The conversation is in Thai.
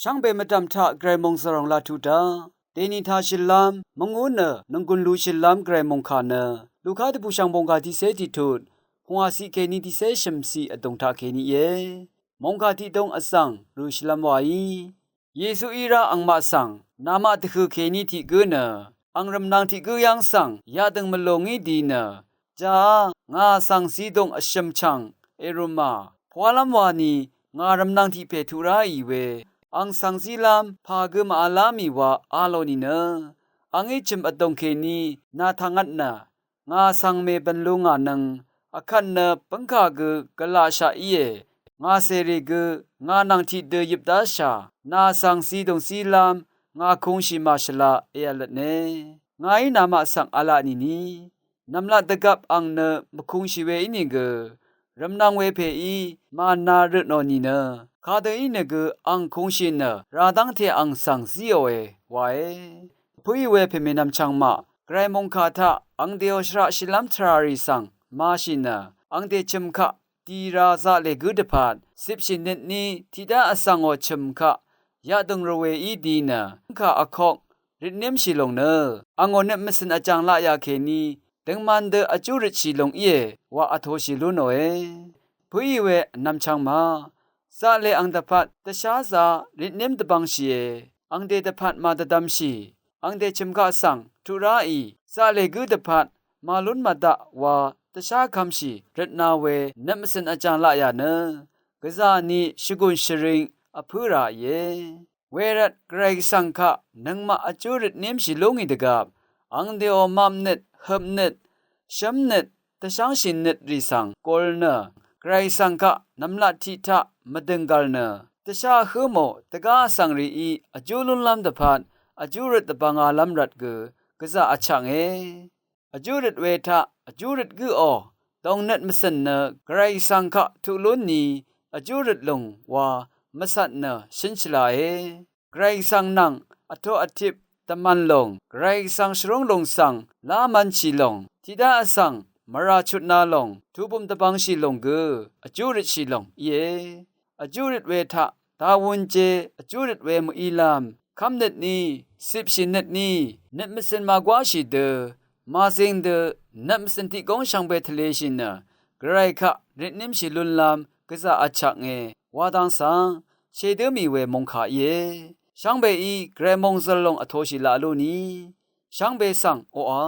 ช่างเบมาดำทะไกรมงสรองลาทุดาเดนิทาชิลามมงงูเนนงกุนลูชิลามไกรมงคาเนลูกค้าที่ผู้ช่างบงกาที่เสติทุดหัวสีเคนีที่เสชมสีอดงทาเคนีเยมงกาที่ดงอสังรูชิลามวายเยซูอีราอังมาสังนามาตคือเคนีที่กูเนอังรำนางที่กูยังสังยาดึงมลงีดีเนจ้างาสังสีดงอชมชังเอรุมาพวาลามวานีงารำนางที่เพทุราอีเวอังสังสีลามพากึมอาลามีวาอาโลนีเนอังเอจิมอดงเคนีนาทางัดนางาสังเมบันลุงานังอคันเนปังคากึกลาชาอีเองาเซริกึงานังที่เดยิบดาชานาสังสีดงสีลามงาคงชิมาชลาเอลเนงาอินามาสังอาลานีนีนำลาดกับอังเนมคงชิเวอินิกรำนางเวเพอีมานารุโนนีเนคาเดอินกอังคงชินเนราดังเทอังสังซีโอเอวาเอผู้ยเวเพเมนำชังมาไกรมงคาทะอังเดียวชราชิลัมทราริสังมาชินอังเดชมคะตีราซาเลกุดพาดสิบชินเนนีทิดาอสังโอชมคะยาดงรเวอีดีเนคะอคอกริดเนมชิลงเนอังโอเนมสินอาจังละยาเคนีดังมันเดอจูริชิลงเอว่าอโทชิลุโนเอผู้ยเวนำชังมาซาเลอังตะพัดตะชาซาริดเนมตะบังชีเออังเดตะพัดมาตะดัมชีอังเดชิมกะสังทุราอีซาเลกุตะพัดมาลุนมาดะวาตะชาคัมชีรัตนาเวนัมสินอาจารย์ละยาเนกะซานีชิกุนชริงอภุราเยเวรัตไกรสังคะนังมาอจูริดเนมชิลงอีตะกับอังเดโอมัมเนตฮึมเนตชัมเนตตะชังชินเนตริสังกอลเนไกรสังคะนัมละทิทะมะดึงกัลเนตะชาฮึโมตะกาสังรีอีอจูลุนลัมตะพัดอจูริตตะบังอาลัมรัตกะกะซาอะชังเออจูริตเวทะอจูริตกุออตองเนตมะสันเนไกรสังคะทุลุนนีอจูริตลงวามะสัตเนชินชลาเอไกรสังนังอโทอทิปตะมันลงไกรสังชรงลงสังลามันชีลงทิดาอสังมราชุดนาลงทุบุมตะบังชีลงกะอจูริตชีลงเยอจูริตเวทะตาวุนเจอจูริตเวมอีลามคำเน็ตนี้สิบชินเน็ตนี้เน็ตมสินมากว่าชีเดมาเซงเดเน็ตมสินที่กงช่างเบทเลชินกระไรคะริดนิมชิลุนลามกะซาอัจฉกเงวาดังสังเชเดมีเวมงคาเยช่างเบอีเกรมงซลงอโทชิลาลูนีช่างเบสังโออา